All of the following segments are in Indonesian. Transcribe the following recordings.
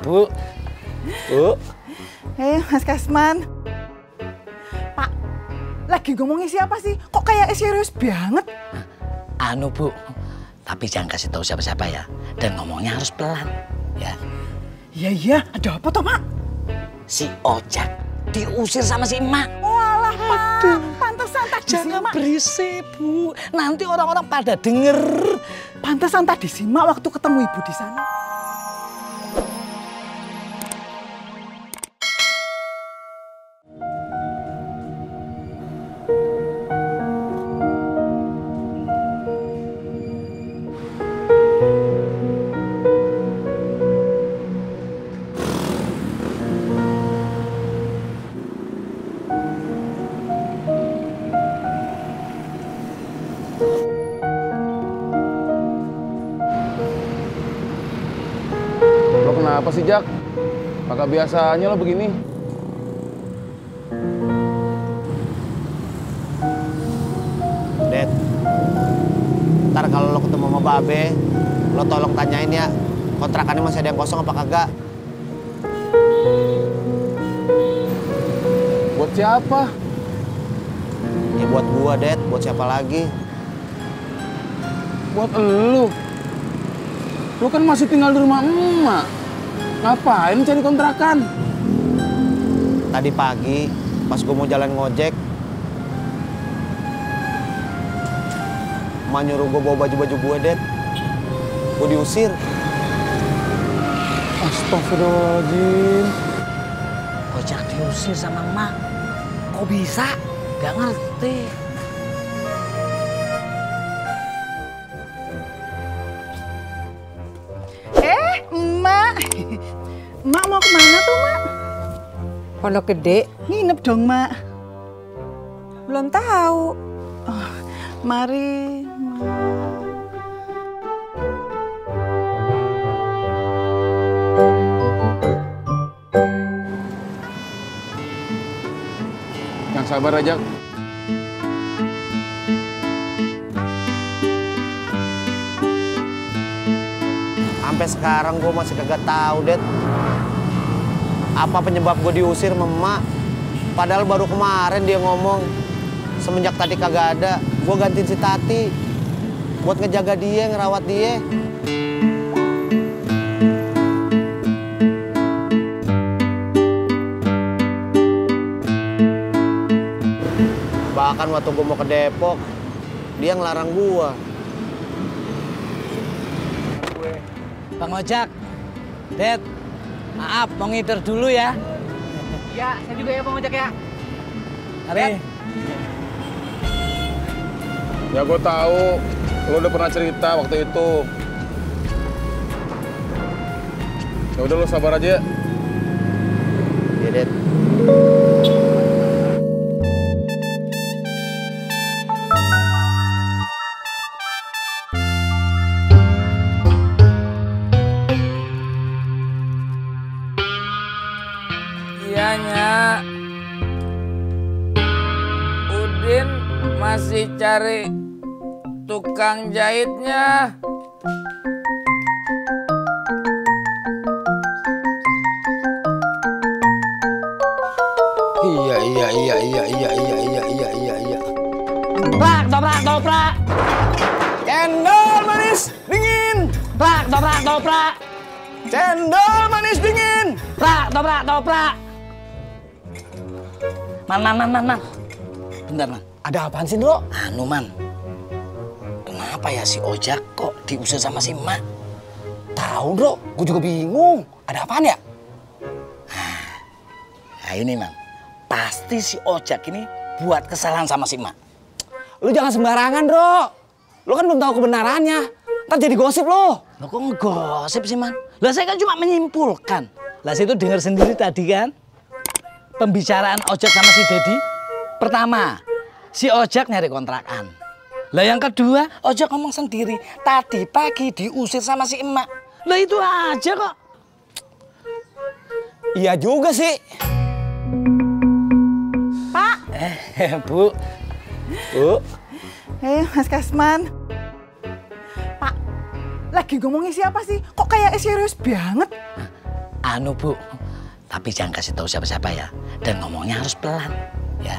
Bu. Bu. Mas Kasman. Pak, lagi ngomongin siapa sih? Kok kayak serius banget? Anu Bu, tapi jangan kasih tahu siapa-siapa ya. Dan ngomongnya harus pelan, ya. Iya, ada apa toh, Mak? Si Ojak diusir sama si Emak. Walah, Pak. Pantesan tadi Jangan simak. berisik, Bu. Nanti orang-orang pada denger. Pantesan tadi simak waktu ketemu ibu di sana. Lo kenapa sih, Jak? Kagak biasanya lo begini. Det, ntar kalau lo ketemu sama Babe, lo tolong tanyain ya, kontrakannya masih ada yang kosong apa kagak? Buat siapa? Ya buat gua, Det. Buat siapa lagi? Buat elu. Lo kan masih tinggal di rumah emak. Ngapain cari kontrakan? Tadi pagi, pas gua mau jalan ngojek, emak nyuruh gua bawa baju-baju gue, Det. Gua diusir. Astagfirullahaladzim. Ojak diusir sama Emak. Kok bisa? Gak ngerti. Emak. Emak mau kemana tuh, Mak? Pondok Gede? Nginep dong, Mak. Belum tahu. Oh, mari. Yang sabar aja. Sampai sekarang gue masih kagak tahu, Det. Apa penyebab gue diusir sama emak? Padahal baru kemarin dia ngomong, semenjak tadi kagak ada, gue gantiin si Tati buat ngejaga dia, ngerawat dia. Bahkan waktu gue mau ke Depok, dia ngelarang gue. Bang Ojak, Det, maaf mau ngider dulu ya. Ya, saya juga ya Bang Ojak ya. Mari. Ya gue tahu. Lo udah pernah cerita waktu itu. Ya udah lo sabar aja. Ya, Det. Iyanya, Udin masih cari tukang jahitnya. Iya. Prak, dobrak, dobrak. Cendol manis dingin. Prak, dobrak, dobrak. Cendol manis dingin. Prak, dobrak, dobrak. Man. Bentar, Man. Ada apaan sih, Bro? Anu, Man. Kenapa ya si Ojak kok diusir sama si Emak? Tahu, Bro. Gue juga bingung. Ada apaan ya? Nah ini, Man. Pasti si Ojak ini buat kesalahan sama si Emak. Lu jangan sembarangan, Bro. Lu kan belum tahu kebenarannya. Ntar jadi gosip lo. Lo kok ngegosip sih, Man? Lah saya kan cuma menyimpulkan. Lah saya itu dengar sendiri tadi kan. Pembicaraan Ojak sama si Dedi. Pertama, si Ojak nyari kontrakan. Lah yang kedua, Ojak ngomong sendiri. Tadi pagi diusir sama si Emak. Lah itu aja kok. Iya juga sih. Pak. Bu. Bu. Mas Kasman. Pak, lagi ngomongin siapa sih? Kok kayak serius banget? Anu Bu, tapi jangan kasih tahu siapa-siapa ya. Dan ngomongnya harus pelan, ya.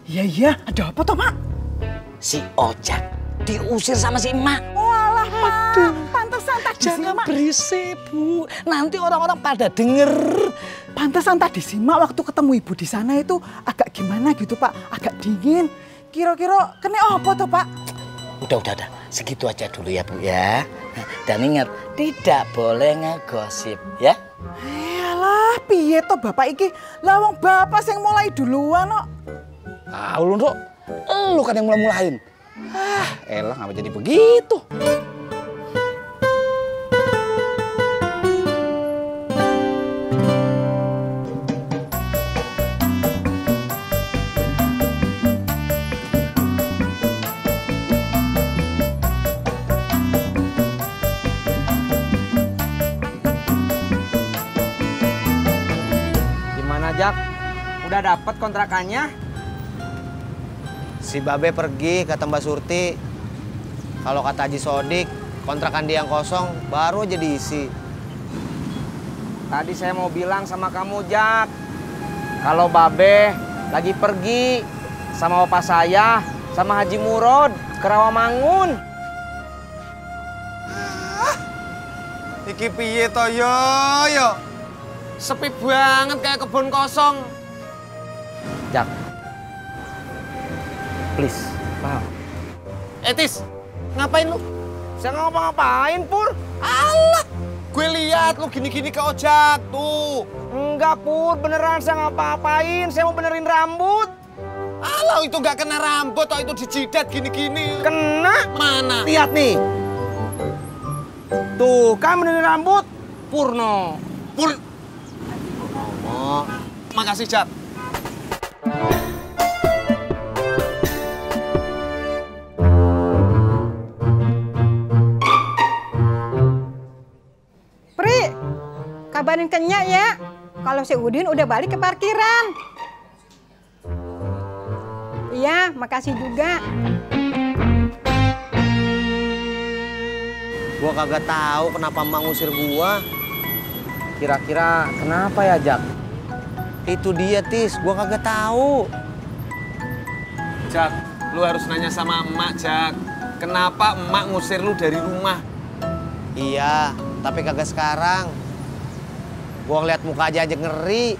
Iya, ada apa toh, Pak? Si Ojak diusir sama si emak. Walah, Pak. Pantesan tadi Jangan simak. berisik, Bu. Nanti orang-orang pada denger. Pantesan tadi simak waktu ketemu ibu di sana itu agak gimana gitu, Pak. Agak dingin. Kira-kira kena apa toh, Pak? Udah. Segitu aja dulu ya, Bu ya. Dan ingat, tidak boleh ngegosip, ya. Yalah, piye toh Bapak iki? Lawang Bapak sing mulai duluan kok. Ah, ulun Rok. Lu kan yang mulai-mulain. Elah ngapa jadi begitu? Gimana Jak? Udah dapet kontrakannya? Si Babe pergi kata Mbak Surti. Kalau kata Haji Sodik, kontrakan dia yang kosong baru aja diisi. Tadi saya mau bilang sama kamu Jak, kalau Babe lagi pergi sama bapak saya, sama Haji Murod ke Rawamangun. Iki piye to yo? Sepi banget kayak kebun kosong. Jak, please, paham? Tis, ngapain lu? Saya nggak ngapa-ngapain, Pur. Alah, gue lihat lu gini-gini ke Ojak tuh. Enggak, Pur, beneran saya nggak ngapa-ngapain. Saya mau benerin rambut. Alah, itu nggak kena rambut, atau itu dijidat gini-gini. Kena? Mana? Lihat nih. Tuh, kan benerin rambut. Purno. Oh, makasih Jak. Pri, kabarin ke Nyak ya. Kalau si Udin udah balik ke parkiran. Iya, makasih juga. Gua kagak tahu kenapa emak ngusir gua. Kira-kira kenapa ya, Jak? Itu dia, Tis. Gua kagak tahu. Jak, lu harus nanya sama emak, Jak. Kenapa emak ngusir lu dari rumah? Iya, tapi kagak sekarang. Gua ngeliat muka aja ngeri.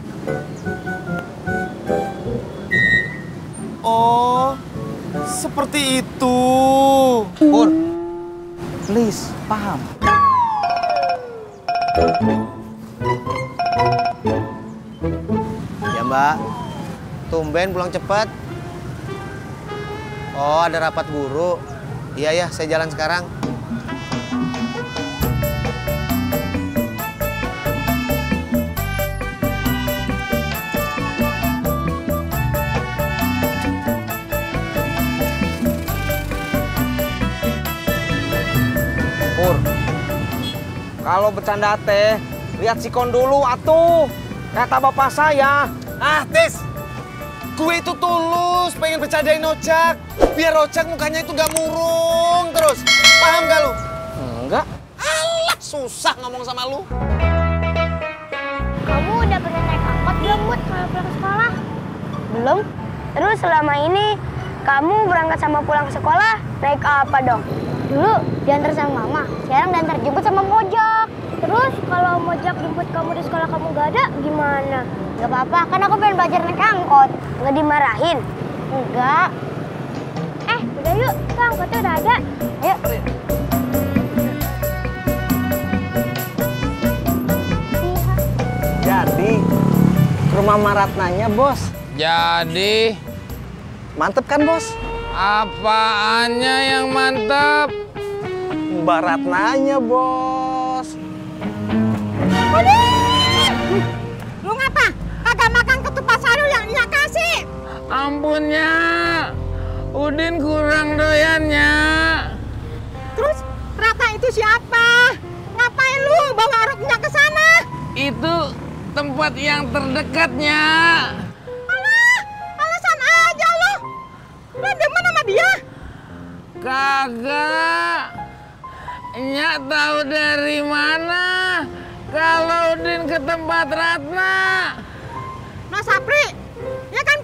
Oh, seperti itu. Pur, please, paham. Ya Mbak, tumben pulang cepet. Oh, ada rapat guru. Iya ya, saya jalan sekarang. Pur, kalau bercanda teh, lihat sikon dulu atuh. Kata bapak saya. Ah, Tis. Gue itu tulus pengen bercandain Ojak. Biar Ojak mukanya itu gak murung terus. Paham gak lu? Enggak. Alah, susah ngomong sama lu. Kamu udah pernah naik angkot belum, Bud, kalau pulang ke sekolah? Belum. Terus selama ini kamu berangkat sama pulang ke sekolah naik apa dong? Dulu diantar sama mama, sekarang diantar jemput sama Mojak. Terus kalau Mojak jemput kamu di sekolah kamu gak ada, gimana? Gak apa-apa, kan aku pengen belajar naik angkot. Nggak dimarahin? Enggak. Udah yuk, tuh angkotnya udah ada. Ayo. Jadi, ke rumah Maratnanya, Bos. Jadi, Mantep kan, Bos? apaannya yang mantep? Mbak Ratnanya, Bos. Lu ngapa? Kagak makan ketupat sayur yang Nyak kasih. Ampunnya, Udin kurang doyannya. Terus Ratna itu siapa? Ngapain lu bawa Ruknya ke sana? Itu tempat yang terdekatnya. Alah, alasan aja lu. Lu demen sama dia? Kagak. Nyak tahu dari mana Kalau Udin ke tempat Ratna. Mas Sapri, ya kan